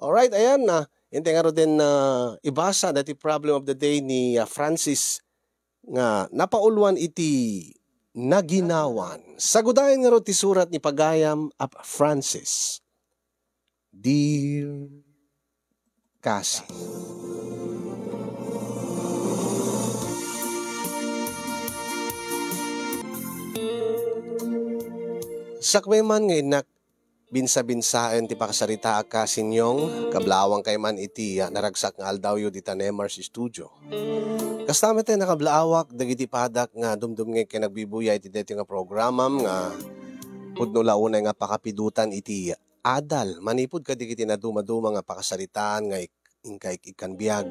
Alright, ayan na. Hindi nga ro din na ibasa dati problem of the day ni Francis nga napauluan iti naginawan. Sagudayan nga ro ti surat ni Pagayam ap Francis. Dear Cassie. Sakmay man nga inak binsa-binsaen ti pakasarita ka sinyong kablawang kay man iti naragsak nga aldawyo di Tanemars Studio. Kasama tayo nakablawak dagiti padak nga dumdum nga nagbibuyay iti deti nga programam nga pudno launay nga pakapidutan iti adal manipud kadigiti na dumaduma nga pakasaritaan nga ingkay ikanbiag.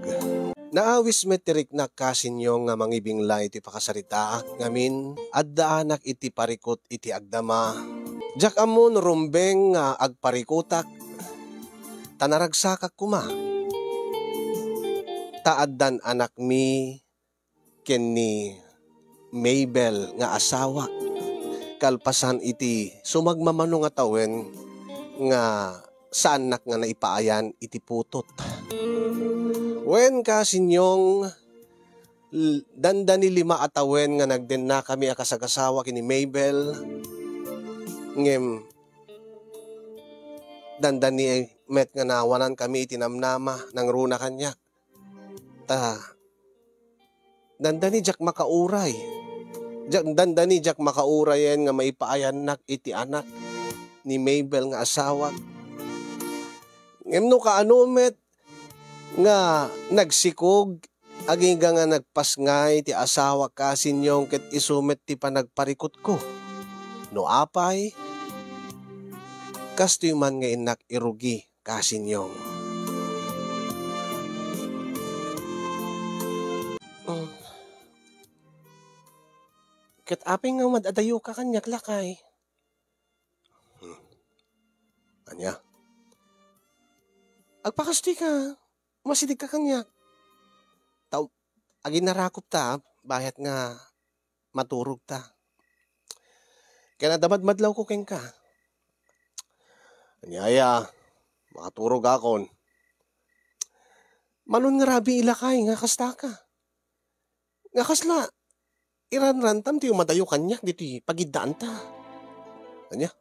Naawis metirik na kasinyo nga mangibingla iti pakasaritaak ngamin addaanak iti parikot iti agdama. Jak amon rumbeng nga agparikutak tanaragsakak kuma. Taaddan anak mi ken ni Mabel nga asawa. Kalpasan iti sumagmamano nga tawen nga saan nak nga naipaayan iti putot. Wen kasinyong dandani 5 atawen nga nagden na kami akasagasawa kini Mabel. Ngem dandani met nga nawanan kami itinamnama ng runa kanya. Dandani jak makauray. Dandani jak makaurayen nga maipaayan nak iti anak ni Mabel nga asawa. Ngem no kaano met nga nagsikog aging nga nagpasngay ti asawa kasinyong ket isumet ti panagparikot ko. No apay, kastoy man nga inak irugi kasinyong. Ket apay nga madadayo ka kanyak lakay. Anya? Agpakasti ka, masidig ka kanyak. Agin narakop ta, bayat nga maturog ta. Kaya nadamad-madlaw ko keng ka. Anyaya, makaturog akon. Manon nga rabi ilakay, nga kasta ka. Nga kasla, iranrantam ti umadayo kanyak, diti pagidaan ta. Anya,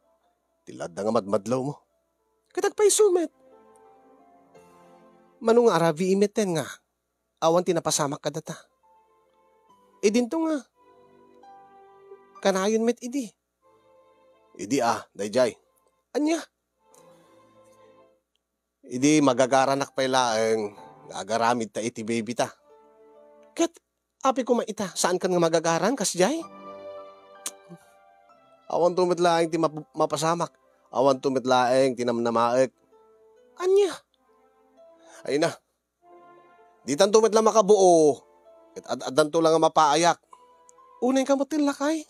tilad nga madmadlaw mo. Katagpay sumet. Manon nga rabi imeten nga, awan tinapasamak ka data. E dinto nga, kanayon met idi. Idi dayjay. Anya? Idi magagaranak pa ilaeng gagaramid ta iti baby ta. Ket api ko maita, saan kan nga magagaran kasjay? Awan tumit laeng ti mapasamak. Awan tumit laeng ti namnamaek. Anya? Ay na. Di tanto tumit lang makabuo. Ket addanto lang nga mapaayak. Unay ka motil lakay.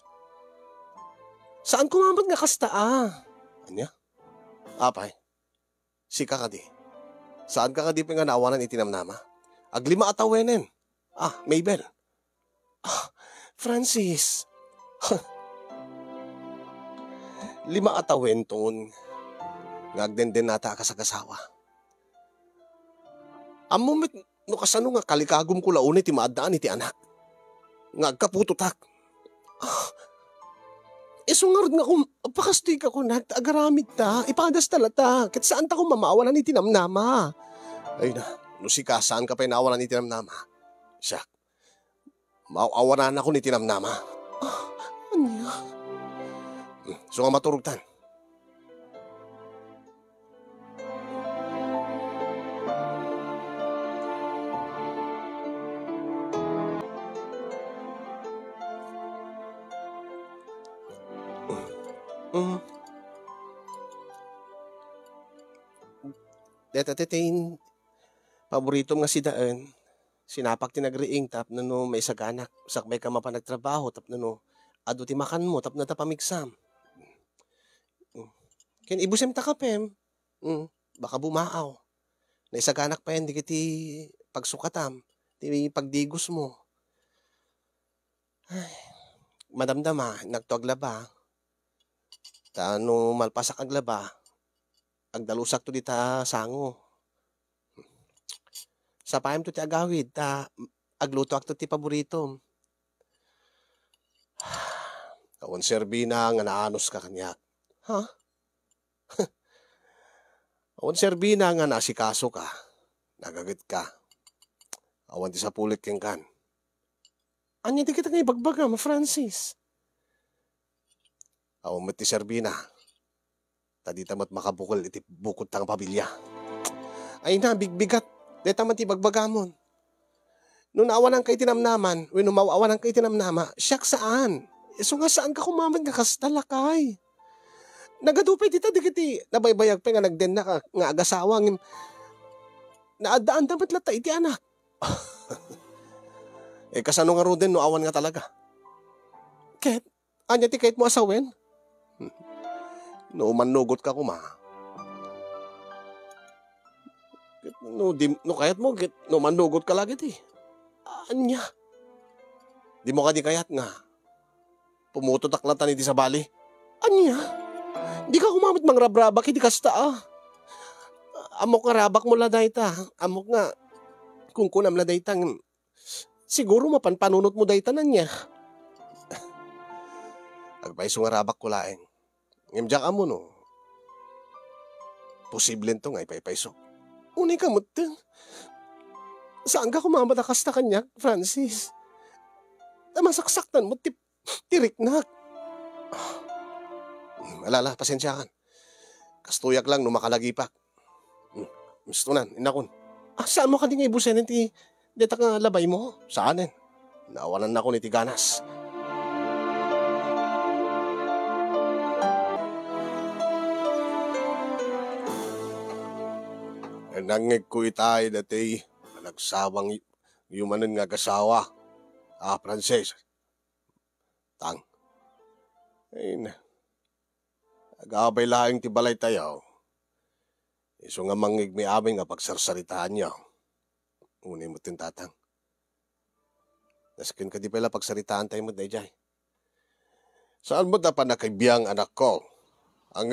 Saan kumamot nga kasta Anya? Apay, sika ka di. Saan ka di nga naawanan itinamnama? Aglima atawenen. Mabel. Francis. 5 atawen ton. Ngagden nata kasagasawa. Amumit no kasano nga kalikagom ko launay ti maadaan iti anak. Ngagkaputotak. Isungarod nga kung pakastig ako na, agaramid ta, ipadas talata, ket saan ta kung mamawalan ni tinamnama. Ay na, Lusika, saan ka pa inawalan ni tinamnama? Siya, maawanan ako ni tinamnama. Anya? So nga maturugtan. Detatetain, paborito nga si Daan, sinapak ti nagriing tap na no may saganak, sakbay ka mapanagtrabaho tap na no, ado ti makan mo tap na tapamigsam. Ken ibusem ta kapem, baka bumaaw. Naisaganak pa yan, di kiti pagsukatam, ti pagdigos mo. Ay, madamdama, nagtuaglaba. Ta no malpasak aglaba, agdalusak to dita sango. Sa paim to ti agawid, agluto ak to ti paborito. Kawan serbina nga naanos ka kanya. Ha? Kawan serbina nga nasikaso ka. Nagagit ka. Awan ti sa pulit keng kan. Anya di kita nga ibagbaga, ma Francis. Awan mo ti serbina. Tadi tamat makabukol iti bukod tang pabilya. Ay na, bigbigat. Deta man ti bagbagamon. Nung awan ang kay tinamnaman, when umawawan ang kay tinamnama, siyak saan? So nga saan ka kumaman nga kastalakay? Nagadupay dita di kiti nabaybayag pa nga nagden na ka nga agasawang naadaan dapat lata iti anak. Kasano nga ro din no awan nga talaga. Ket, anya ti kahit mo asawen? No manugot ka kuma. No kayat mo, no manugot ka lagi ti. Anya? Di mo ka di kayat nga. Pumutot aklatan iti sa bali. Anya? Di ka kumamit mang rabrabak, hindi kasta Amok nga rabak mo laday ta. Amok nga, kung kunam laday ta, siguro mapanpanunot mo day tanan niya. Agpaiso nga rabak ko laeng. Ngimjak amo no. Posible to nga ipaiso. Unay ka mo saan ka kumamat kasta kanya, Francis? Masaksakan mo, tiriknak. Alala, pasensya kan. Kastuyak lang no makalagipak. Gusto nan, inakon. Saan mo ka di nga ibusin ti deta ka labay mo? Saanin? Nawalan na ko ni tiganas. Nangig ko itay dati nagsawang yumanin nga kasawa. Frances. Tang. Ay na. Agabay lahing tibalay tayo. Iso nga mangig may aming nga pagsarsaritaan niya. Unay mo tintatang. Naskin ka di pala pagsaritaan tayo mo dayjay. Saan mo dapat nakaibiyang anak ko? Ang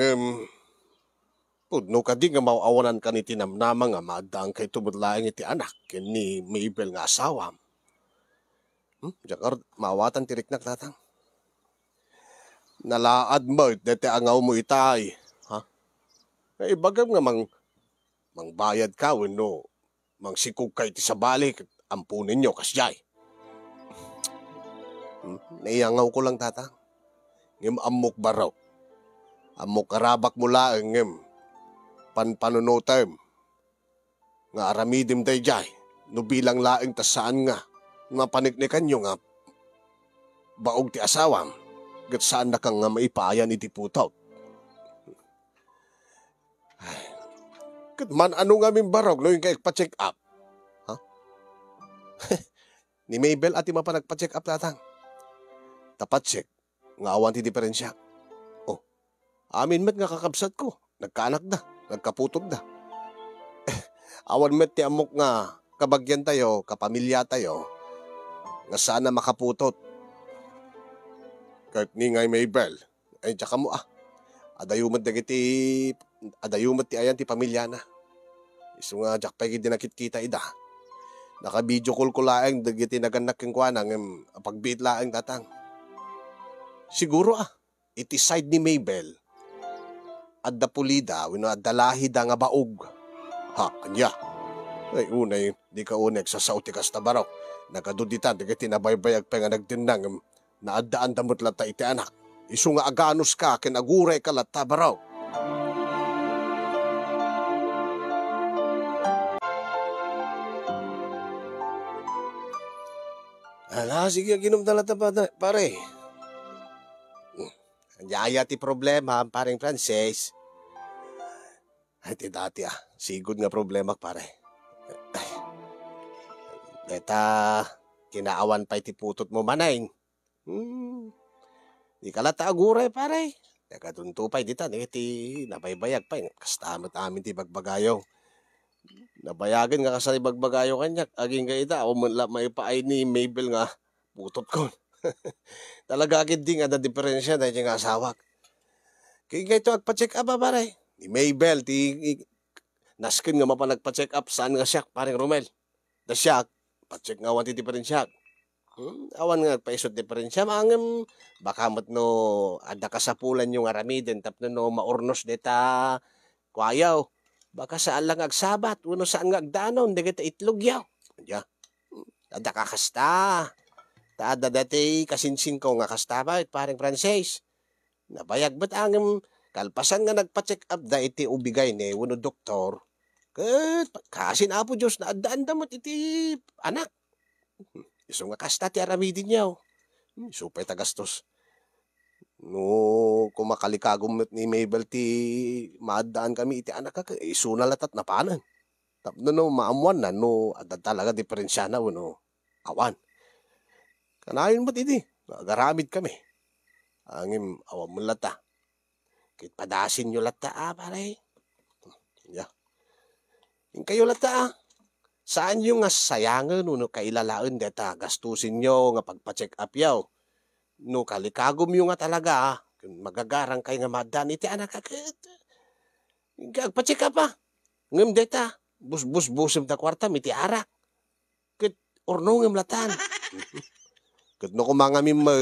pudno ka di nga mauawanan ka ni tinamnama nga maadang kay tumutlaing iti anak ni Mabel nga asawa. Jakar maawatan tiriknak tatang. Nalaad mo, dete angaw mo itay. Ha? Ibagam nga mangbayad ka, no? Mangsikog ka iti sa balik, ampunin nyo, kasyay. Naiangaw ko lang, tatang. Ngim amok baraw. Amok karabak mula, ngim panpanunotem. Nga aramidim day jay, no bilang laing tasaan nga, nga paniknikan nyo nga, baog ti asawam. Gat saan na kang nga maipayan iti putaw. Kat man ano nga min barog no yung kaya pa-check up. Ha? Ni Mabel ati mapanagpa-check up tatang. Tapat-check. Nga awan ti diferensya. Oh, amin met nga kakabsat ko. Nagkaanak na. Nagkaputog na. Awan met ti amok nga kabagyan tayo, kapamilya tayo. Nga sana makaputot. Kahit ni ngay Mabel, ay tsaka mo adayumat ti ayan ti pamilya na. Iso nga jak pagi dinakit kita ida. Naka-video call ko laeng dagiti naganak keng kuana ng pagbiit laeng tatang. Siguro iti side ni Mabel adda pulida wenno adda lahi da nga baog. Ha, anya. Ay unay di ka unek sa sauti kasta barok. Nakaduditan dagiti nabaybayag pa nga nagdinang naadaan damot lata iti anak. Isu nga aganos ka, kinaguray ka lata baraw. Sige, ginom na lata pare. Yaya ti problema, paring Frances. Ay, ti dati sigod nga problema, pare. Deta, kinaawan pa iti putot mo manayin. Di ka lata aguray, pare. Nakaduntupay dita, ti nabaybayag pa. Kastamot amin ti bagbagayo. Nabayagan nga kasali bagbagayo kanyak. Aging ka ita, o may paay ni Mabel nga putot ko. Talaga agad din nga na diferensya dahil nga asawak. Kaya ito agpa-check up pare. Ni Mabel, naskin nga mapanagpa-check up saan nga siya, pareng Romel. Da siya, pacheck nga awan ti diferensya. Awan nga paisot diferensya, maangam, baka mat no, ada kasapulan yung aramiden, tapno no, maurnos deta, kwayaw. Baka saan lang agsabat, uno saan nga agdanon, di kita itlog yaw. Diya, ada kakasta. Taada dati kasinsin ko nga kasta ba, parang Frances. Nabayag ba't angam, kalpasan nga nagpa-check up da iti ubigay ni uno doktor. Kat, kasin apo Diyos na adaan damot iti anak. Iso nga kasta ti aramidin niyaw. Supay tagastos. No, kumakalikagom ni Mabel ti maadaan kami iti anak ka, iso na latat na panan. Tapno no, maamuan na, no, adad talaga diferensya na, no, awan. Kanayon mo't iti, nagaramid kami. Angim, awan mo lata. Kit padasin nyo lata, pare. Yeah. Yung kayo lata, saan yung nga sayangan, no, kailalaan deta, gastusin nyo, nga pagpa-check up yaw. No, kalikagom yung nga talaga, magagarang kay nga madan, iti anak kakit. Kagpa-check up pa. Ngam deta, bus-busim ta kwarta, miti arak. Kit, orno ngam latan. Kat no kumangami mo,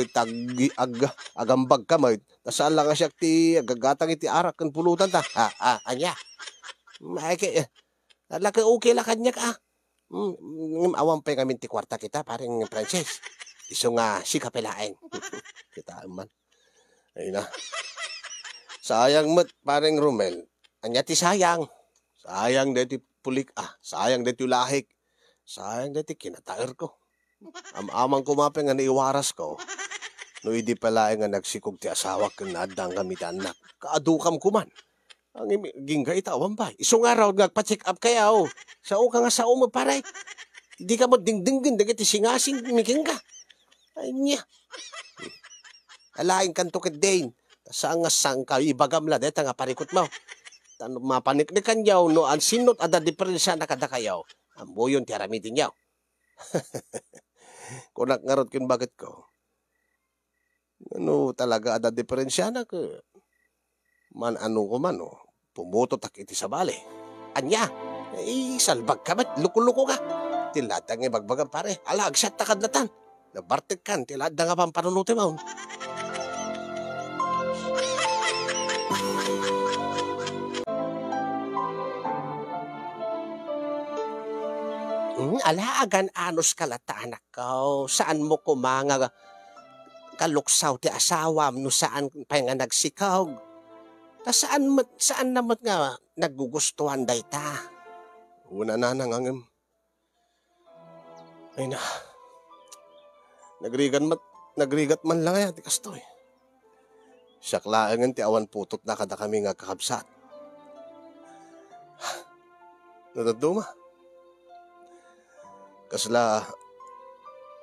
agambag ka mo, nasaan lang siya ti agagatang iti arak kan pulutan ta. Anya. Alaka okay la kanya ka. Awang pa kami ti kwarta kita, parang Frances. Iso nga si kapelain. Kita man. Ayun na. Sayang mat, parang Romel. Anya ti sayang. Sayang deti pulik, sayang deti lahik. Sayang deti kinataer ko. Amang kumapin nga naiwaras ko, no hindi pala nga nagsikog ti asawa kang nadang kami anak. Kaadukam kuman. Ang gingga itawan ba? Iso nga raw nagpa-check up kaya o. Sao ka nga sao mo paray. Hindi ka mo dingdingin, dagit singasing miking ka. Ay niya. Alain kanto ket Dane. Saan nga sang ka ibagam la deta nga parikot mo. Tano mapaniknikan yaw no ang sinot ada diferensya na kada kayaw. Ang buyon ti aramidin yaw. Kunak ngarot kin bakit ko. Ano talaga ada diferensya na ko. Man ano ko man o. Pumuto tak iti sa bale. Anya. Salbag ka ba't? Luko-luko ka. Tiladang ibagbagan pare. Ala, agsat takadlatan. Nabartig kan. Tiladang nga pang panunuti mo. Alaagan anos kalata anak ko. Saan mo kumanga kaluksaw ti asawam no saan pa nga nagsikaw. Ta saan naman nga nagugustuhan day ta. Una na nangangam. Ay na. Nagrigat man lang ay ti kastoy. Siyaklaangan ti awan putot na kada kami nga kakabsat. Nataduma. Kasla,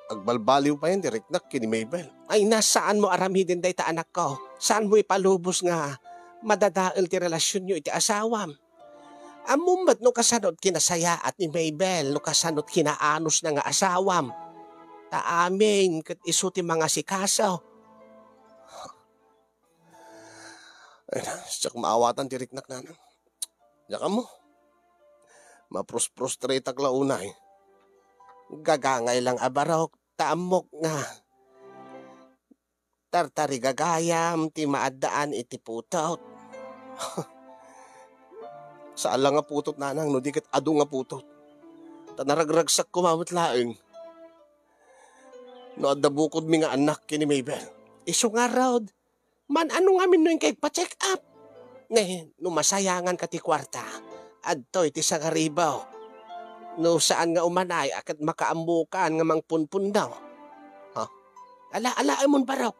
agbalbaliw pa yan, diriknak kini Mabel. Ay, nasaan mo aramidin day ta anak ko? Saan mo ipalubos nga madadael ti relasyon nyo iti asawam? Amumat no kasanot kinasaya at ni Mabel, no kasanot kinaanos na nga asawam. Ta amin, kat iso ti mga sikasaw. Ay, siyak maawatan ti riknak na. Diyan mo. Mapros-prostrate ak launay. Gagangay lang abarok, taamok nga. Tartari gagayam, ti maadaan iti putot. Saan lang nga putot nanang, no dikit ado nga putot. Tanaragragsak kumamot laeng. No adabukod mi nga anak kini Mabel. Iso nga raw, man ano nga min no yung kay pa-check up. No masayangan ka ti kwarta, adto iti sa karibaw. No saan nga umanay akat makaambukan nga mangpunpun daw. Ala amon baraw.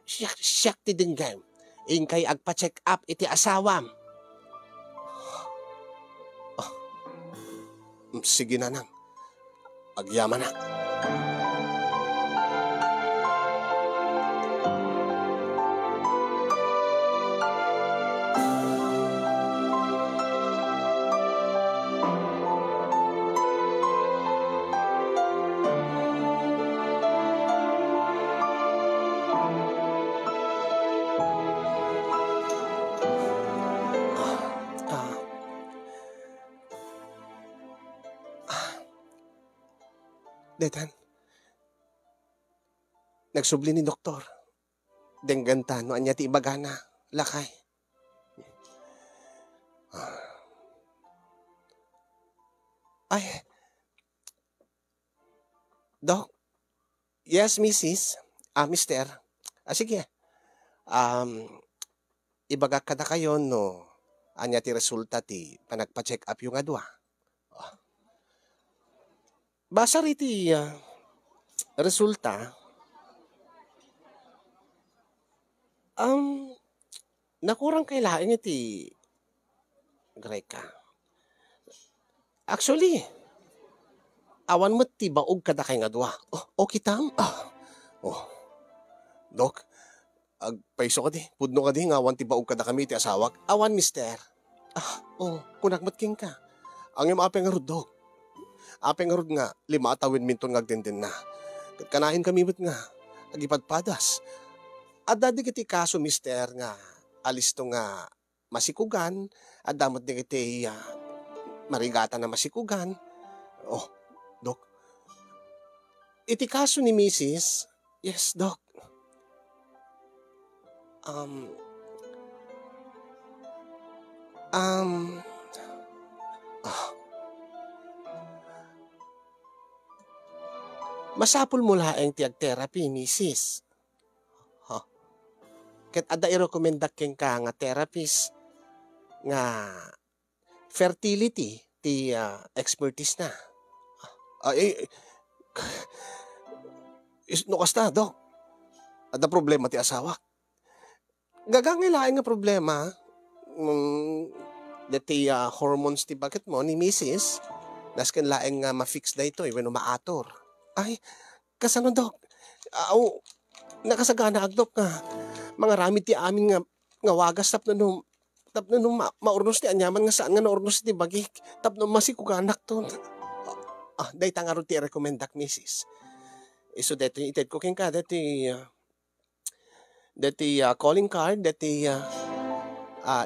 Siyak ti dinggay. Ingkay agpa-check up iti asawam. Sige na nang. Agyaman na. Detan, nagsubli ni doktor. Dengganta, no anya ti ibagana. Lakay. Ay, Dok. Yes, Mrs. Mister. Sige. Um, ibaga ka na kayo, no? Anya ti resulta ti panagpa-check up yung adwa. Basa riti resulta, nakurang kay laing iti Greka. Actually, awan mo ti baog kada kay nga dua. Okay tam? Dok, agpaiso ka di. Pudno ka di nga awan ti baog kada kami ti asawak. Awan, mister. Kunakmat king ka. Ang yung apeng arud, dok. Apeng arud nga, 5 tawin minton ngagdenden na. Kanahin kami mo't nga, agipadpadas. At dadi kiti kaso, mister, nga alis to nga masikugan, at damot di kiti marigata na masikugan. Dok. Iti kaso ni Mrs. Yes, Dok. Masapul mo laeng tiag therapy, Mrs. Ket ada i-recommenda ken ka nga therapist nga fertility ti expertise na. No kasta, Dok. Ada problema ti asawa. Gagangilain nga problema dati hormones ti bakit mo ni Mrs. Nasken laeng nga ma-fix na ito when umaator. Ay, kasano, Dok? Nakasagana agdok nga. Mga ramid ti amin nga wagas tapno nung maurnos ti anyaman nga saan nga naurnos ti bagik. Tapno masikuganak to. Day tangarod ti rekomendak, Mrs. So dito ited ko king ka dati calling card dati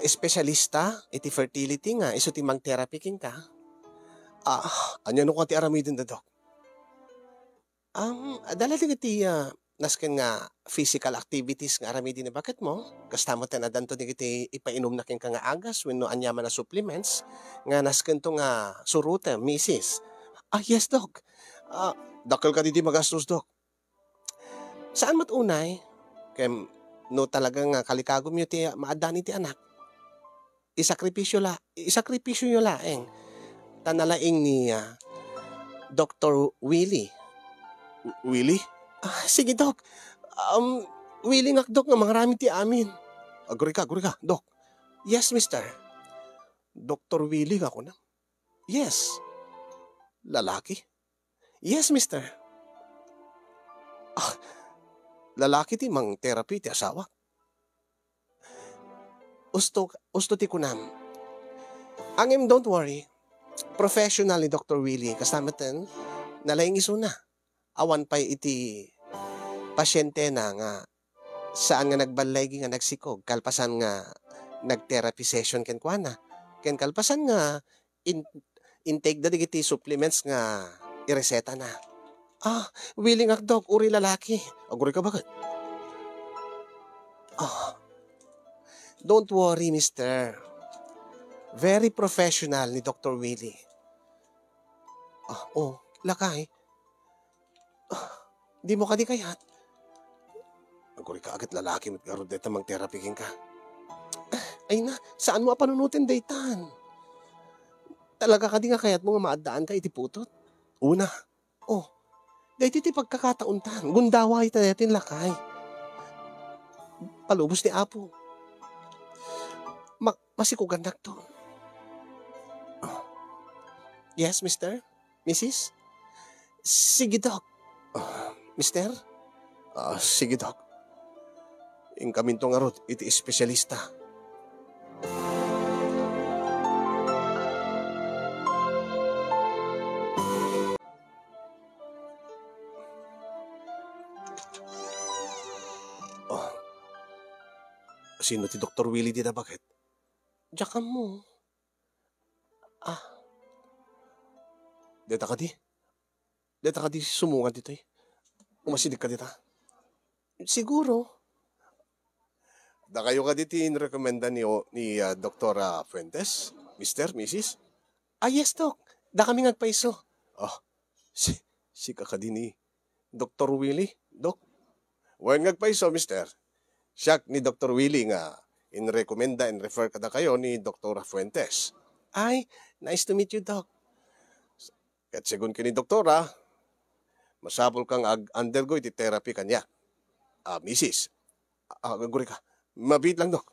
espesyalista iti fertility nga iso ti mang therapy king ka. Anya no ko ti aramidin da, Dok? Dala ti nasken nga physical activities nga aramidin na bakit mo? Kastamo ten adanto di kiti ipainom na king ka nga agas wenno anyaman na supplements nga nasken to nga surute, Mrs. Yes, Dok. Dakal ka di magastos, Dok. Saan mat unay? Kaya no talagang kalikagom yung ti maadani ti anak. Isakripisyo nyo laeng. Tanalaing ni Dr. Willie. Willie? Sige, Dok. Willie nga, Dok, nga mga rami ti amin. Guri ka, Dok. Yes, mister. Dr. Willie nga ko na. Yes. Lalaki? Yes, mister. Lalaki ti mang therapy ti asawa. Usto ti kunam. Angem, don't worry. Professional ni Dr. Willie kasamaten nalaing iso na. Awan pa'y iti pasyente na nga saan nga nagbalay nga nagsikog. Kalpasan nga nag-therapy session ken kuana. Ken kalpasan nga intake da digiti supplements nga ireseta na. Willing ak, Dok, uri lalaki. Aguri ka bakit? Don't worry, mister. Very professional ni Dr. Willie. Lakay. Di mo ka di kayat. Aguri ka agad lalaki mit garod deta mag-therapy king ka. Ay na, saan mo panunutin daytan? Talaga ka di nga kayat mo nga maadaan ka iti putot? Una. Dahil iti pagkakatauntan, gundaway tayatin lakay. Palubos ni Apo. Masikugan na to. Yes, mister? Mrs.? Sige, Dok. Mister? Sige, Dok. Ingkamin to nga rod, iti espesyalista. Sino ti Dr. Willie di na bakit? Diyan mo. Deta ka di? Dito ka di sumungan dito eh. Umasinig ka dito. Siguro. Da kayo ka dito in-recommenda ni Dr. Fuentes? Mr., Mrs.? Yes, Doc. Da kami ngagpaiso. Oh, si kakadi ni Dr. Willie, Doc. When ngagpaiso, Mr., siya ni Dr. Willie nga in-recommenda and refer ka da kayo ni Dr. Fuentes. Nice to meet you, Doc. Kat sigun ka ni Doktora, masapol kang undergo iti therapy kanya. Mrs. Guri ka. Mabit lang, Dok.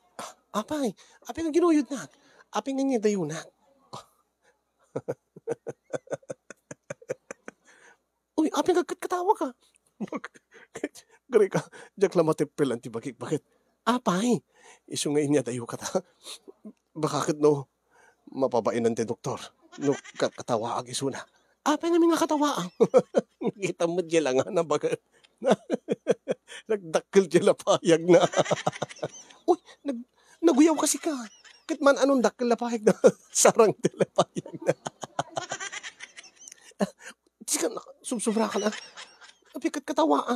Apay nga ginuyod na. Apay nga niya dayo na. Uy, apay nga katawa ka. Guri ka. Diyak lang matipil ang tibagik. Bakit? Apay. Iso nga niya dayo ka ta. Bakit no, mapabainan ti doktor. No, katawa ag iso na. Apay namin nga katawa. Kita mo dyan lang na bakit. Nagdakkel dyan lapayag na. Uy, naguyaw kasi ka. Kahit man anong dakkel lapayag na. Sarang dyan lapayag na. Di ka, subsubra ka na. Apikat katawa.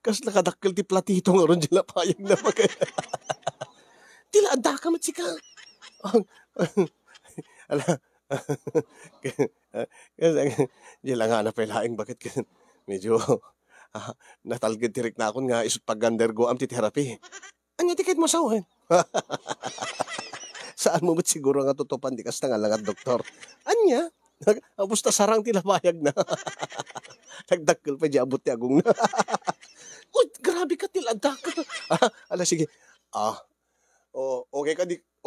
Kas nakadakkel ti platito nga ron dyan lapayag na. Tila, anda ka matsika. Ala, kasi di lang nga napailaing bakit medyo natalgid tirik na akon nga isut pag-undergo am ti therapy. Anya tikit mo sawen? Saan mo ba't siguro nga tutupan di kas nga lang at doktor? Anya? Abusta sarang tilabayag na. Nagdakkel pa di abot ti agong na. Uy, grabe ka tilada ka. Ala, sige.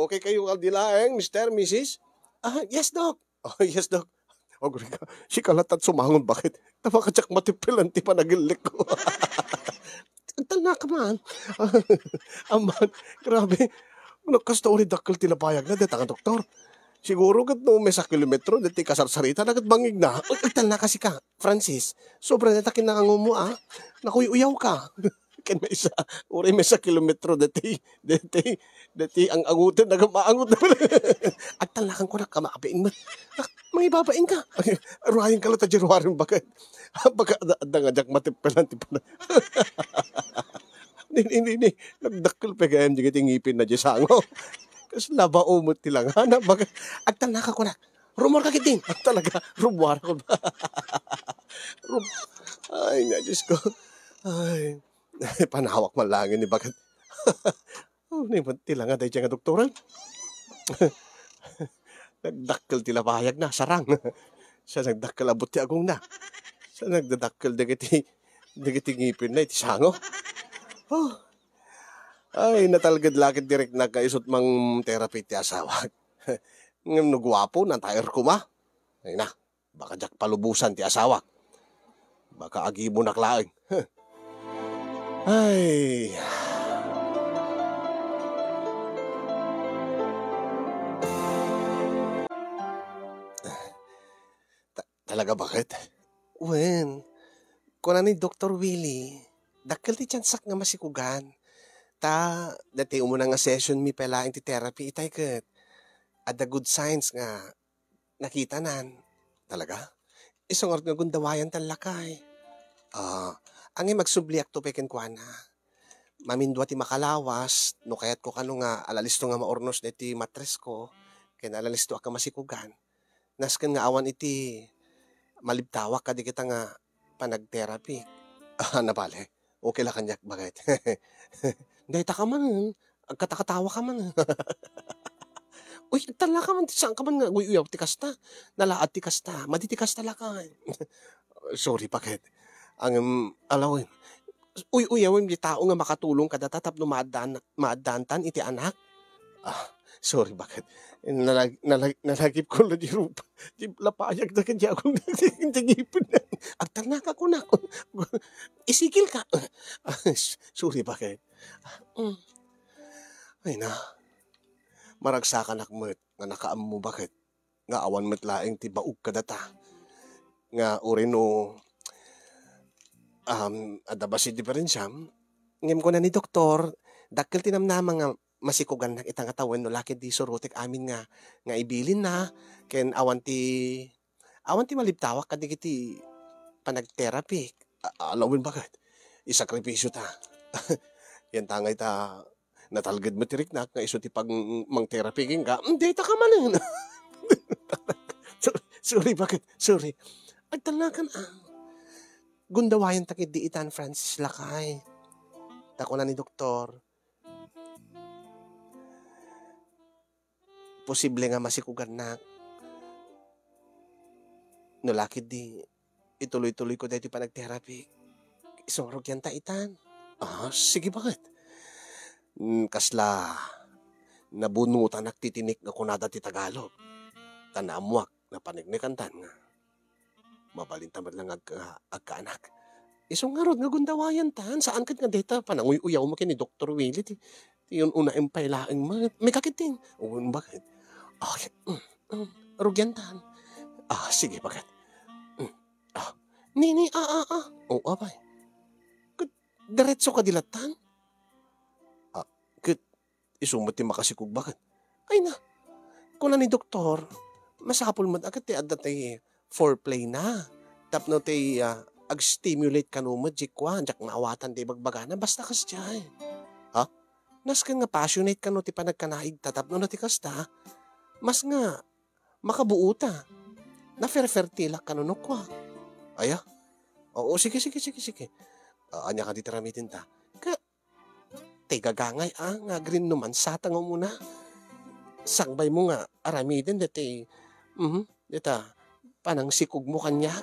Okay kayo kaldilaeng, Mr. Mrs.? Yes, Doc. Yes, Doc. Guri ka. Si kalatat sumangon, bakit? Napakatsak matipilan, ti panagilik ko. Tala ka man. Aman, grabe. Nagka-story dakkel tilapayag na, deta ka, doktor. Siguro kat no may sa kilometro, deti kasarsarita, nagat bangig na. Tala kasi ka, Francis. Sobra deta kinangangumo, Nakuy-uyaw ka. Kan may isa, uri may sa kilometro, dati ang angutin, nagamaangot na pala. At talakan ko na kamabain mo. Mangibabain ka. Ruhayin ka lang tajiruharin bakit? Baka nga jak matipilan, tipa na. Hindi. Nagdakil pa kayam, di kita ngipin na jisango. Kasi laba umot tilang, bakit? At talakan ko na. Rumor ka kitin. At talaga, rumor ko ba? Ay, nga, Diyos ko. Ay. Panahawak man lang ni bakit? Tila nga dahil nga doktoran. Nagdakkel tila pahayag na, sarang. Siya nagdakkel abot ti agong na. Siya nagdadakkel dagiti ngipin na, iti sango. Ay, natalgad lakit direct na kaisot mang therapy ti asawa. Ngayon nagwapo, nantayar ko ma. Ay na, baka jak palubusan ti asawa. Baka agi mo naklaing. Ay. Talaga bakit? Wen, kuna ni Dr. Willie, dakkel ti tsansak nga masikugan. Dati umuna nga session mi palaing ti therapy itay ket. Ada good signs nga nakita nan. Talaga? Isang nga gundawayan talakay. Angin magsubliak to peken kwa na. Mamindwa ti makalawas, no kayat ko kano nga alalisto nga maornos na ti matres ko, kaya alalisto ka masikugan. Nasken nga awan iti malibtawak ka di kita nga panag-therapy. Nabale. Okay lang kanyak, bakit? Dahil ka man, agkatakatawa ka man. Uy, tala ka man, saan ka man nga, uyaw ti kasta, nalaad ti kasta, maditi kasta lakay. Sorry, bakit? Ang alawin. Uyawin di tao nga makatulong kada tatap no maadantan iti anak. Sorry, bakit? Nalagip ko na di rupa. Di lapayag na kanya akong nagtigipin na. Agtarnak ako na. Isigil ka. Sorry, bakit? Ay na. Maragsakan akmet nga nakaam mo, bakit? Nga awan metlaing ti baug kadata. Nga urino ada ba si diferensyam? Ngem ko na ni doktor, dakkel tinamnama nga masikugan na itang atawan no lakid di surutik amin nga ibilin na ken awan ti malibtawak kadigiti panagtherapy. Alawin bakit? Isakripisyo ta. Yan tangay ta natalged mo tirik na nga iso ti pag mang therapy king ka. Data ka man. Sorry, bakit? Sorry. Agtalakan gundawayan takid di itan Francis Lakay. Tako na ni doktor. Posible nga masikugan na. No lakid di ituloy-tuloy ko dahil panag-therapy. Isorog yan ta itan. Sige bakit? Kasla nabunutan nagtitinik nga kunada ti Tagalog. Tanamuak na panignikantan nga. Mabalintamad lang agkaanak. Isong nga rod nga gundawayan tan. Saan kat nga deta pananguy-uyaw mo ni Dr. Willie. Ti yun una empaylaing mo. May kakitin. Bakit? Okay. Rugyan tan. Sige bakit? Nini, abay. Diretso ka dilatan? Isumot ti makasikog bakit? Ay na, kung ni doktor, masapol mo agad ti adda ti foreplay na. Tapno ti ag-stimulate ka mo, jikwa, jak maawatan ti bagbagana, basta kas dyan. Nas ka nga passionate ka no ti panagkanaig tatapno na ti kasta, mas nga makabuuta. Na fertila ka no kwa. Aya? Oo, sige. Anya ka ditiramitin ta. Gagangay nga green naman satang mo muna. Sangbay mo nga aramidin dati data panang sikog mo kanya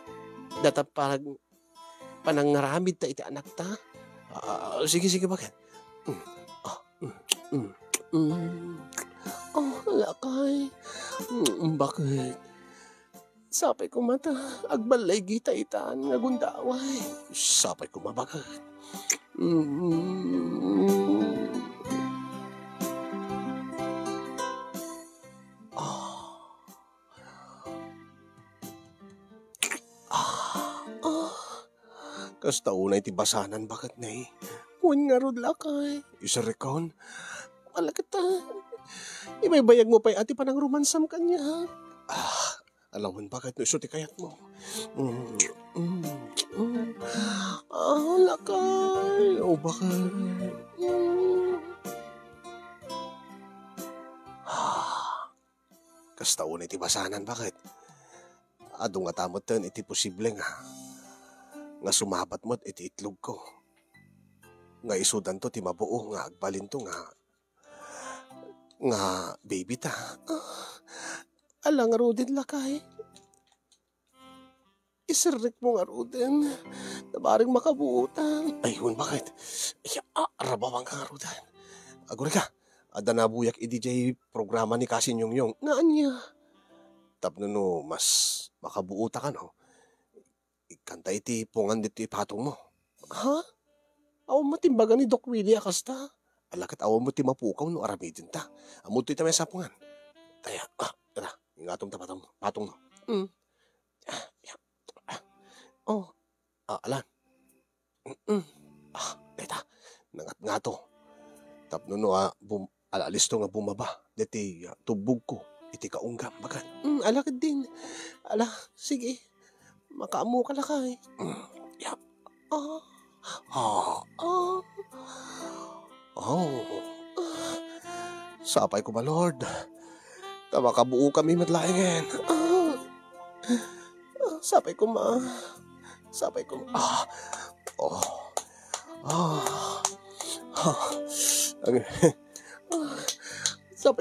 data panang ngaramid ta iti anak ta. Sige bakit? Lakay. Bakit? Sapay ko mata agbalay gita itan nga gundaway. Sapay ko mabagat. Kas taunay ti basanan bakit na Huwag nga rod lakay. Isarikon. Alakit ta. Ibaybayag mo pa'y ati panang romansam kanya. Alawan bakit no iso ti kayat mo. Lakay. Bakit? Kas taunay ti basanan bakit? Adong atamot ten iti posible nga sumabat mo't iti itlog ko. Nga isudan to ti mabuo nga agbalin to nga baby ta. Alang rodin lakay. Isirik mo nga rodin. Nabaring makabuutan. Ayun bakit? Arabawang ka nga rodin. Aguri ka. Ada nabuyak i-DJ programa ni Kasin Yung. Naan niya? Tapno no, mas makabuuta ka no. Ikanta iti pungan dito ipatong mo. Awa mo timbaga ni Doc Willie akasta. Alakit awa mo ti mapukaw no aramidin ta. Amod to ita may sapungan. Taya, tara, ingatong ta patong mo. Alan. Deta, nangat nga to. Tapno no alalis to nga bumaba. Deti tubog ko. Iti kaunggam bagat. Alakit din. Sige. Makaamu ka lakay. Sapay ko ba, Lord? Makabuo kami madlaingen. Sapay ko ma. Sapay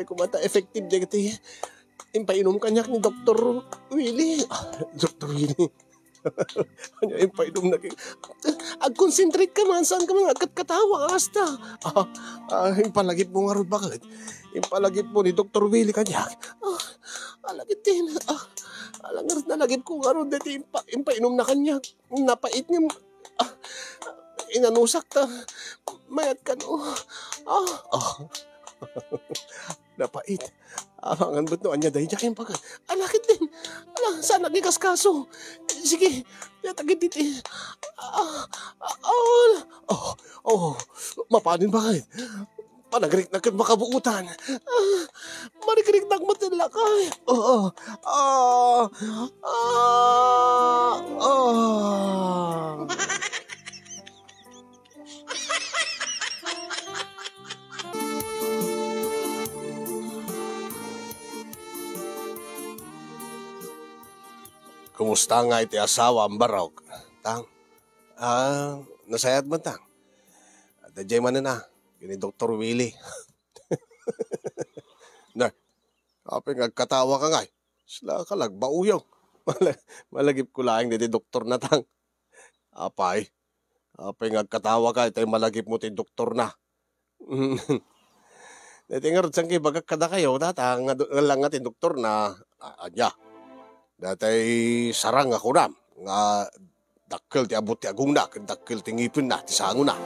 ko mata effective dagiti. Impainom kanyak ni Dr. Willie. Dr. Willie. Ano impainom na ag-concentrate ka man. Saan ka mga agkat-katawa hasta. Impalagip mo nga rin bakit? Impalagip mo ni Dr. Willie kanyak. Alagip din. Alangar nalagip ko nga rin dati impainom na kanyak. Napait niya. Inanusak ta. Mayat ka no. Napait. Amangan ba't no anya dahil dyan yung pagkat. Alakit din. Saan nagikas kaso? Sige. Natagit dito. Mapanin bakit? Panagrik na kag makabuutan. Marikrik na matilakay. Oo. Kumusta nga iti asawa ang barok? Tang? Nasayat man tang? Dadjay man na. Gini Dr. Willie. Na, kapag nagkatawa ka nga, sila ka lagbauyong. Malagip ko lang di doktor na tang. Apay, kapag nagkatawa ka, ito'y malagip mo ti doktor na. Dati nga rin sangki, bagak kada kayo, datang lang nga ti doktor na, anya. Dati sarang ako na, nga dakkel ti abot ti agong na, dakkel ti ngipin na, ti sango na.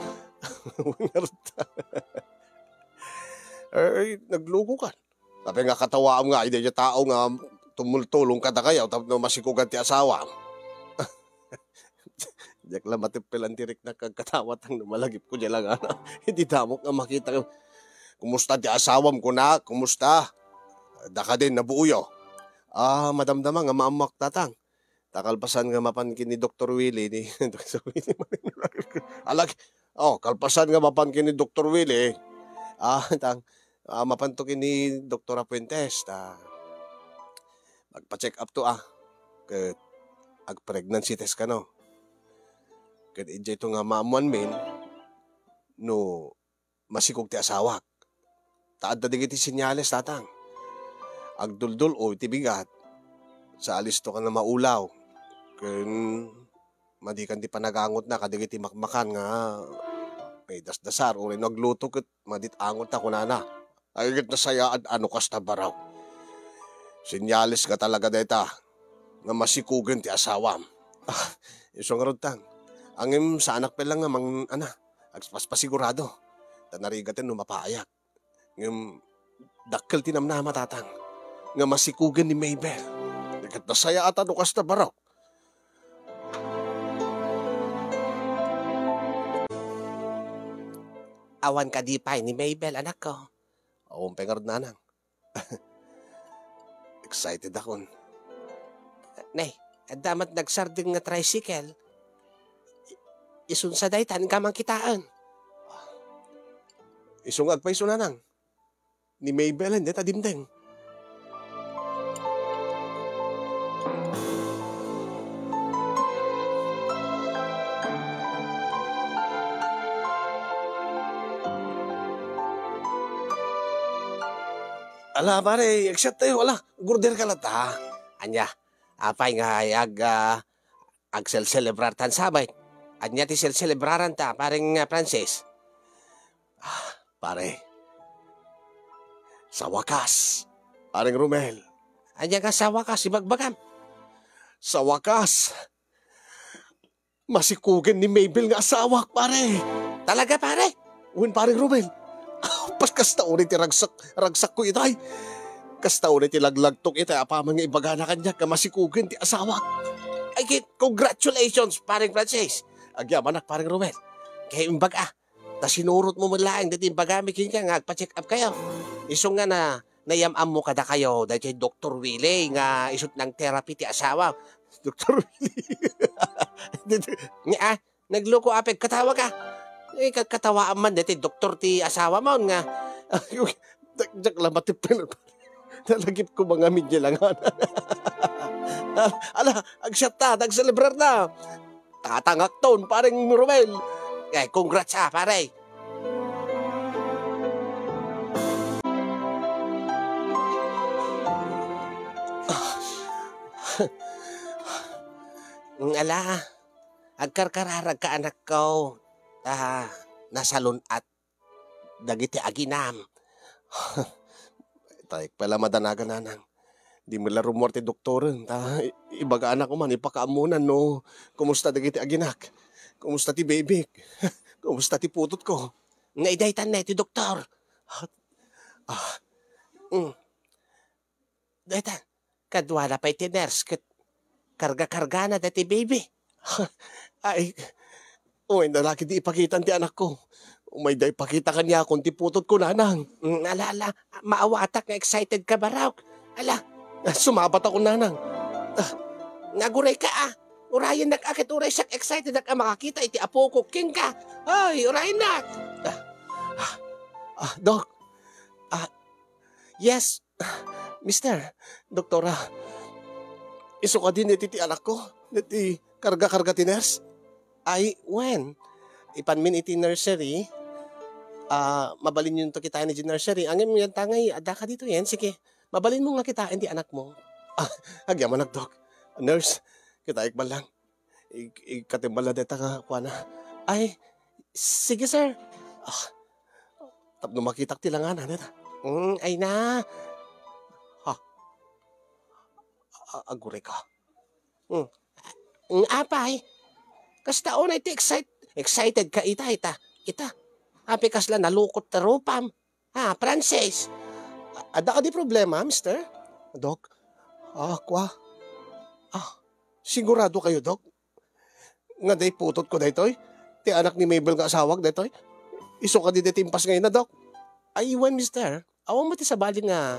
Naglugo ka. Tapi nga katawaam nga, hindi niya tao nga tumultulong kada kayo, tapos masikugan ti asawa. Diyak lang matipilan tirik na kagkatawat ang malagip ko niya lang. Hindi damok nga makita. Kumusta ti asawam ko na? Kumusta? Daka din, nabuuyo. Madamdama nga maamak tatang. Takalpasan nga mapankin ni Dr. Willie. Dr. Willie. Kalpasan nga mapankin ni Dr. Willie. Mapantukin ni Dr. Apuentes. Magpa-check up to ag-pregnancy test ka no. Kat ija ito nga maamuan min no masikog ti asawak. Taad na digiti sinyales tatang. Agduldul o iti bigat sa alisto ka na maulaw. Kun madikan ti panagangot na kadigiti makmakan nga may dasdasar o rin nagluto kat maditangot na kunana. Ay na sayaan ano kasta baraw. Sinyales ka talaga deta nga masikugan ti asawam. Isong rutang. Angim sa anak pa lang nga agpaspasigurado. Tanarigatin no mapaayak. Ngim dakkel tinamnama tatang. Nga masikugan ni Maybel. Nagat nasaya at ano kasta baraw. Awan ka di pa ni Maybel, anak ko. Oo, pengarod na anang. Excited ako. Nay, damat nagsarding nga tricycle. Isun sa daytan ka mang kitaan. Isungag pa isun anang. Ni Maybel, hindi tadimdeng. Ala, pare, accept tayo, wala. Gurder ka lang ta. Anya, apay nga agsel-celebrar tan sabay. Anya ti sel-celebraran ta, pareng Francis. Pare, sa wakas, pareng Romel. Anya ka sa wakas, ibagbagam. Sa wakas, masikugan ni Maybel nga asawak, pare. Talaga, pare? Uwin, pareng Romel. Pas kasta ulit ti ragsak ko itay. Kasta ulit ti laglagtok itay. Apaman nga ibagana kanya ka masikugan ti asawak. Ay, congratulations, pareng Francis. Agyaman pareng Romel. Kaya imbag ta sinurot mo malaing dati imbagami kanya nga agpa-check up kayo. Isong nga na nayamam mo kada kayo dahil kay Dr. Willie nga isut ng therapy ti asawa. Dr. Willie. Nga nagloko apeg katawa ka. Katawaan man dati doktor ti asawa mo nga. Dagdag lang matipil. Nalagip ko mga midya lang. Ala, agsyat ta, nagselebrar na. Tatangak ton, pareng Romel. Congrats pare. Ala, agkarkararag ka anak ko. Nasalon at dagiti aginam. Taik pala madanagan nanang. Di mo la rumor ti doktoren. Ibaga anak ko man, ipakaamunan no. Kumusta dagiti aginak? Kumusta ti baby? Kumusta ti putot ko? Naidaytan na ti doktor. Daytan, kadwala pa iti nurse. Karga-karga na dati baby. Ay, nalaki di ipakitan ti anak ko. Umay day pakita kanya kung tiputot ko nanang. Ala, maawatak nga excited ka ba raw? Ala, Sumabat ako nanang. naguray ka Urayan nag-akit uray siya excited na ka makakita iti apo ko king ka. Ay, urayan na. Dok. Yes, Mister, doktora. Iso ka din iti anak ko. Iti karga-karga ti nurse. ay, when? Ipanmin iti nursery. Mabalin yun to kita ni nursery. Ang yung tangay, ada ka dito yan. Sige, mabalin mo nga kita di anak mo. Agyaman nagdok. Nurse, kita ikbal lang. Ikatimbala deta ka, kuana. Ay, sige sir. Tapno makitak tilangan, neta. Ay na. Agure ka. Apay. Kasta na iti excited ka ita. Api kasla nalukot na rupam. Frances. Ada ka di problema, mister? Dok? Kwa? Sigurado kayo, Dok? Nga day putot ko daytoy? Ti anak ni Mabel nga asawag daytoy? Iso ka di timpas ngayon na, Dok? Ay, iwan, mister. Awan mo ti sabali nga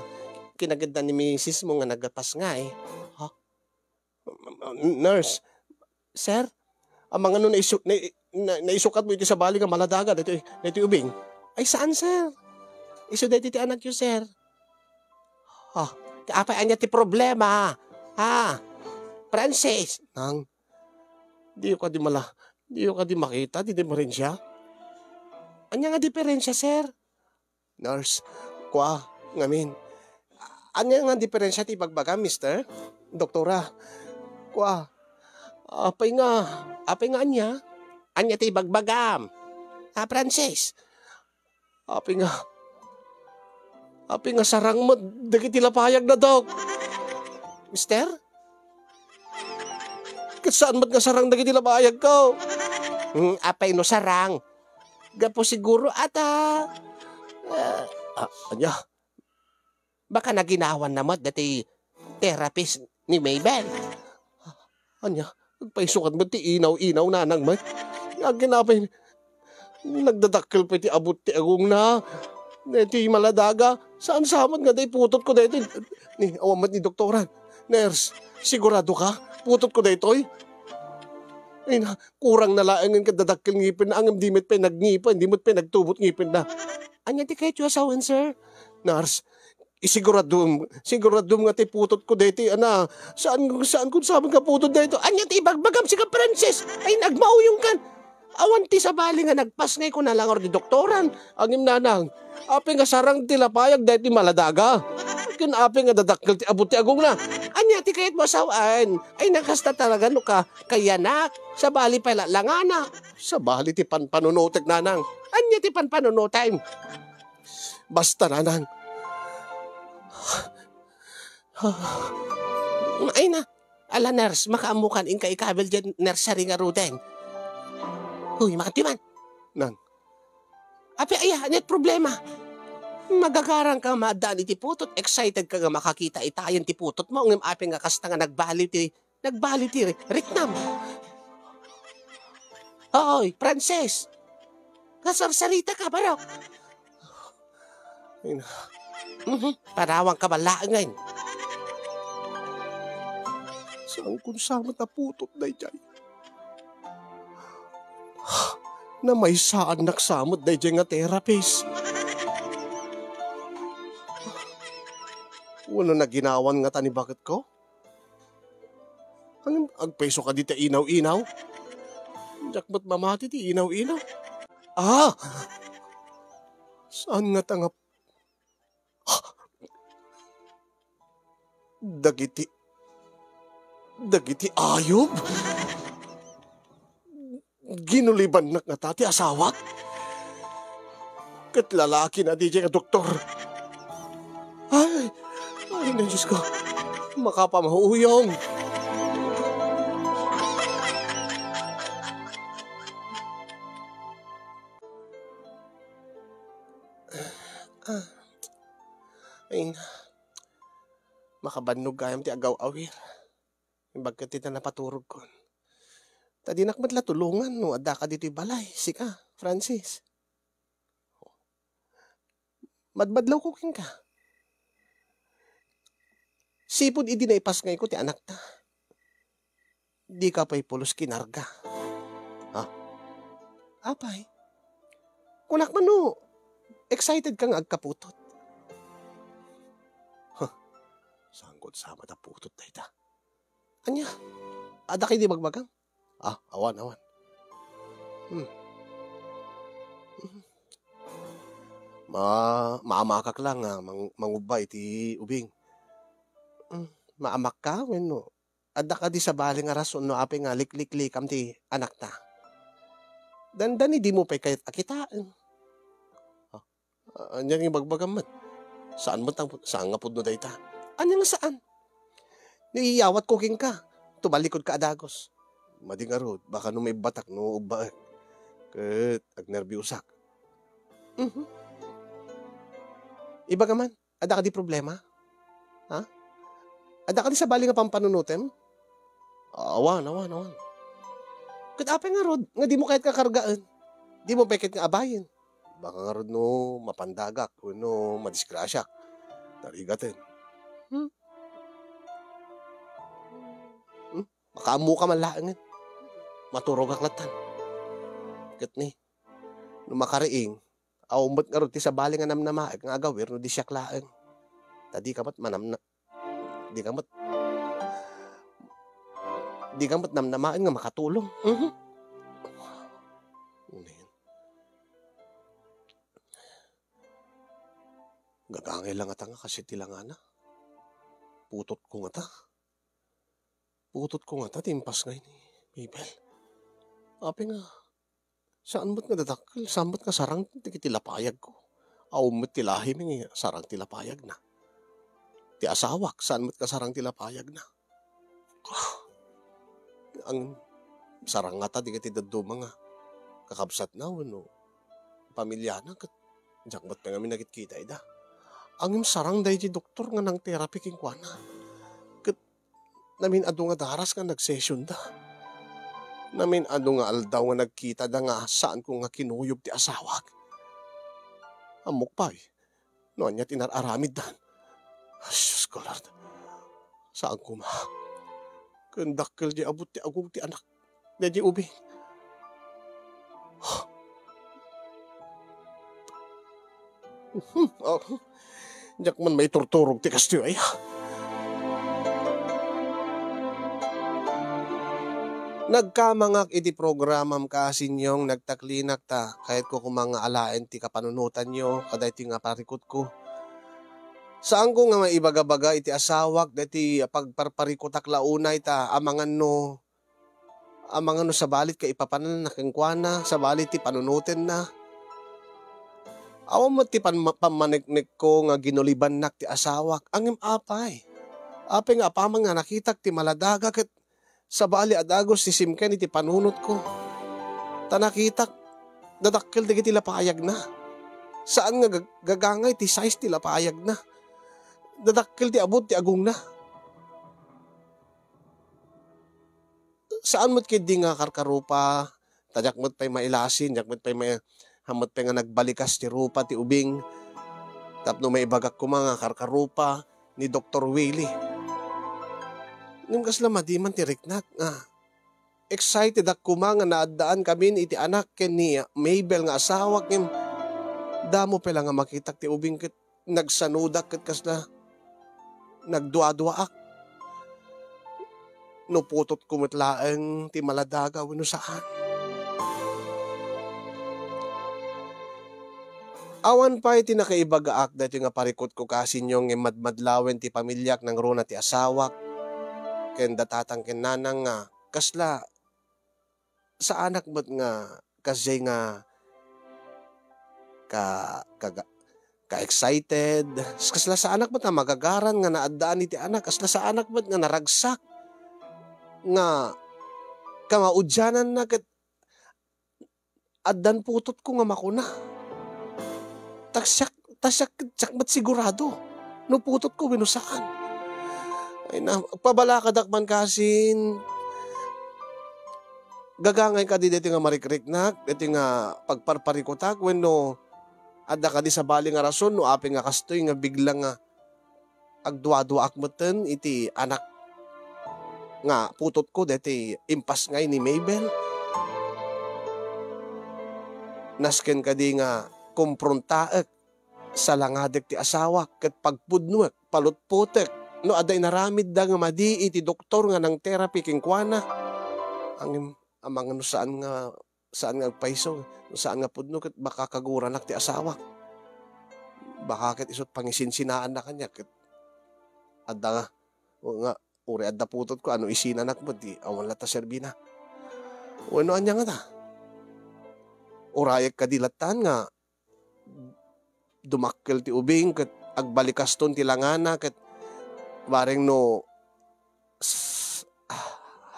kinaganda ni misis mo nga nagapas nga Nurse, Sir? ang mga naisukat mo iti sa bali nga maladaga dito ubing. Ay, saan, sir? Iso dahil ti anak yun, sir. Kaapay anya ti problema. Frances. Nang, di ka di makita, di mo rin siya. Anya nga diferensya, sir? Nurse, kwa, ngamin. Anya nga diferensya ti bagbaga, mister? Doktora, kwa, apay nga anya. Anya ti bagbagam. Frances. Apay nga sarang mo, dagiti lapayag na, Dok. Mister? Saan mo't nga sarang dagiti lapayag ko? Apay no sarang. Gapo siguro Anya? Baka naginawan na mo dati therapist ni Mabel. Anya? Nagpaisukat mo ti inaw-inaw nanang mo. Ginapay, nagdadakkel pa ti abot ti agong na. Ti maladaga. Saan samad nga day putot ko dito? Ni awamat ni doktoran. Nurse, sigurado ka? Putot ko ditoy? Ay na, kurang nalaangan ka dadakkel ngipin na angam dimit pa nagngipan, dimit pa nagtubot ngipin na. Anya ti kayo asawan, sir? Nurse, isiguradum nga ti putot ko dito, ana. Saan kung saan ka putot dito? Anya ti bagbagam si ka Frances. Ay nagmauyong kan. Awan ti sabali nga nagpas ngay ko na lang di doktoran. Angim nanang, api nga sarang ti lapayag dahil ti maladaga. Kin api nga dadakkel ti abot ti agong na. Anya ti kayat mo asawan. Ay nakasta talaga no ka kayanak. Sa bali pala langana. Sa bali ti panpanunotek nanang. Anya ti panpanunotime. Basta nanang. Ay na. Ala nurse, makaamukan in ka ikabel dyan nursery nga ruden. Huy, makatiman. Nang. Api, net problema. Magagarang ka madaan iti putot. Excited ka nga makakita itayan ti putot mo. Ngam api nga kasta nga nagbali ti Riknam. Hoy, Frances. Kasarsarita ka, baro. Parawang ka malaangan. Saan kung saan na putot na ijay? Na may saan naksamot na ijay nga therapist. Wala na ginawan nga tani bakit ko? Anong agpeso ka dito inaw-inaw? Jakmat mamati ti inaw-inaw? Saan nga tangap? Dagiti ayop? Ginuliban na nga tati asawat? Kat lalaki na di nga doktor. Ay na Diyos ko. Makapamahuyong. Ay na. Makabannog kayam ti agaw-awir. Bagkat ti na napaturog kon. Tadi nakmat la tulungan no adda ka dito'y balay. Sika, Francis. Madmadlaw ko king ka. Sipod idi na ipas ngay ko ti anak ta. Di ka pa'y pulos kinarga. Ha? Apay. Kunak man no, excited kang agkaputot. Huh. Sangkot sama ta putot na ita. Anya? Ada kayo di magbagang? Awan. Maamakak lang mangubay ti ubing. Maamak ka, no? Ada ka di sa baling nga rason no api nga likliklikam ti anak ta. Dandan di mo pa'y kahit akitaan. Anyang yung bagbagam man. Saan nga pud no dayta? Anyang saan? Niiyawat cooking ka. Tumalikod ka adagos. Mading arod, baka no may batak no uba. Ket agnerbyusak. Iba ka man, ada ka di problema? Ha? Ada ka di sa bali nga pampanunutem? Awan. Ket apay nga rod, nga di mo kahit kakargaan. Di mo peket nga abayin. Baka nga rod no mapandagak o no madisgrasyak. Narigatin. Makaamu ka man laangin. Maturog aklatan. Ket ni, no makariing, awumot nga rod ti sa bali nga namnamaek nga agawir no di siya klaeng. Tadi ka mat manamna. Di ka mat namnamaen nga makatulong. Gagangay lang ata nga kasi tilangana. Putot ko nga ta, timpas ngay ni Mabel. Api nga, saan mo't nga dadakil, saan mo't nga sarang tilapayag ko. Mo't tilahim nga sarang tilapayag na. Ti asawak, saan mo't nga sarang tilapayag na. Ang sarang nga ta, di ka tidaduma nga. Kakabsat na, no. Pamilya na, diyak ba't nga minagit-kita ida. Ang sarang dahi di doktor nga ng therapy king kuana. Namin ado nga daras nga nag-session da. Namin ado nga aldaw nga nagkita da nga saan ko nga kinuyog ti asawag. Amok pa noon niya tinararamid dan. Diyos ko Lord. Saan ko Kandakkel di abot ti agong ti anak. Di ubing. Diyak man may turturog ti kastiyo ay. Nagkamangak iti programam kasinyong nagtaklinak ta kahit ko kumanga alaen ti kapanunutan nyo kaday ti nga parikot ko. Saan ko nga maibagabaga iti asawak dati pagparparikotak launay ta amangan no sa balit ka ipapanan na kengkwana sa balit ti panunuten na. Awa mo ti pamaniknik ko nga ginuliban nak ti asawak angim apay. Apay nga apamang nga nakitak ti maladaga ket sa bali adagos ti simken iti panunot ko. Tanakitak dadakkel ti lapayag na. Saan nga gagangay ti size ti lapayag na. Dadakkel ti abot ti agong na. Saan mo't kidi nga karkarupa, tadyak mo't pa'y mailasin, tadyak mo't pa'y hamot pa'y nga nagbalikas ti rupa ti ubing. Tapno may ibagak ko mga karkarupa ni Dr. Willie. Nung kasla madiman ti riknak nga. Excited ako mga naadaan kami iti anak ken ni Mabel nga asawa ken damo pala nga makitak ti ubing ket nagsanudak ket kasla nagduwa-duwaak. No putot kumitlaeng ti maladaga wenno saan. Awan pa iti nakaibagaak dati nga parikot ko kasinyo nga madmadlawen ti pamilyak ng runa ti asawak. Ken datatang ken nanang nga kasla sa anak mo't nga kasi nga ka-excited. Kasla sa anak mo't nga magagaran nga naadaan iti anak. Kasla sa anak mo't nga naragsak nga kamaudyanan na ket addan putot ko nga makuna. Tasyak mat sigurado. No putot ko winusaan. Ay na, pabalakadak man kasin. Gagangay ka di dito nga marikriknak, dito nga pagparparikotak, wenno Adda ka di sa bali nga rason no api nga kastoy nga biglang nga agduwa-duwa akmeten iti anak nga putot ko deti impas ngay ni Mabel. Nasken ka di nga kumprontaek sa langadek ti asawa ket pagpudnuek palutputek no aday naramid da nga madi iti doktor nga ng therapy kingkwana ang amang no saan nga agpaiso no saan nga pudno ket baka kaguranak ti asawa baka ket isot pangisinsinaan na kanya ket adda nga uri adda putot ko ano isinanak mo di awan lata serbina ano anya nga ta urayek kadilatan nga dumakkel ti ubing ket agbalikaston ti langana ket bareng no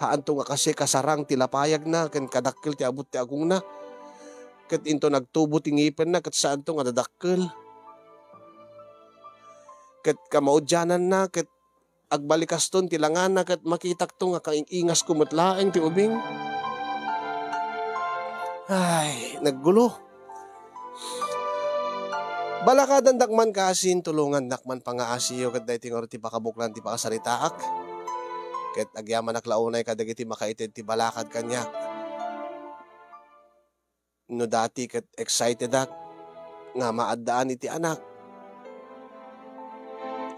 haanto nga kasi kasarang ti lapayag na ken kadakkel ti abot ti agong na ket into nagtubo ti ngipen na ket saan to nga dadakkel ket kamaudyanan na ket agbalikaston ti langana ket makitak to nga kaingas kumetlaeng ti ubing. Ay, naggulo. Balakadan dakman kasin tulungan dakman pangaasiyo ket daytoy nga ti pakabuklan ti pakasaritaak. Ket agyaman aklaunay kadagiti makaited ti balakad kanya. No dati ket excited ak nga maaddaan iti anak.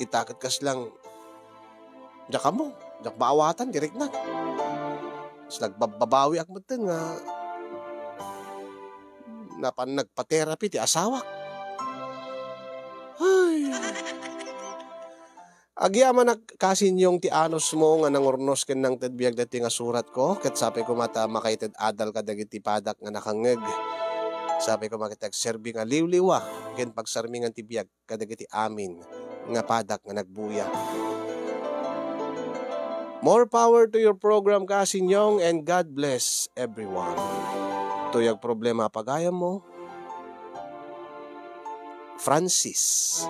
Itaket kas lang diyak mo, diyak baawatan direk na. Nagbabawi ak meten nga napan nagpa-therapy ti asawa. Ay. Agyaman kasin yung ti anos mo nga nangurnos ken nang tedbiag dati nga surat ko ket sabi ko mata makaited adal ka dagiti padak nga nakangeg. Sabi ko makitag serbi nga liwliwa ken pagsarmingan ti biag kadagiti amin nga padak nga nagbuya. More power to your program kasin yung and God bless everyone. Tuyag problema pagayam mo. Francis.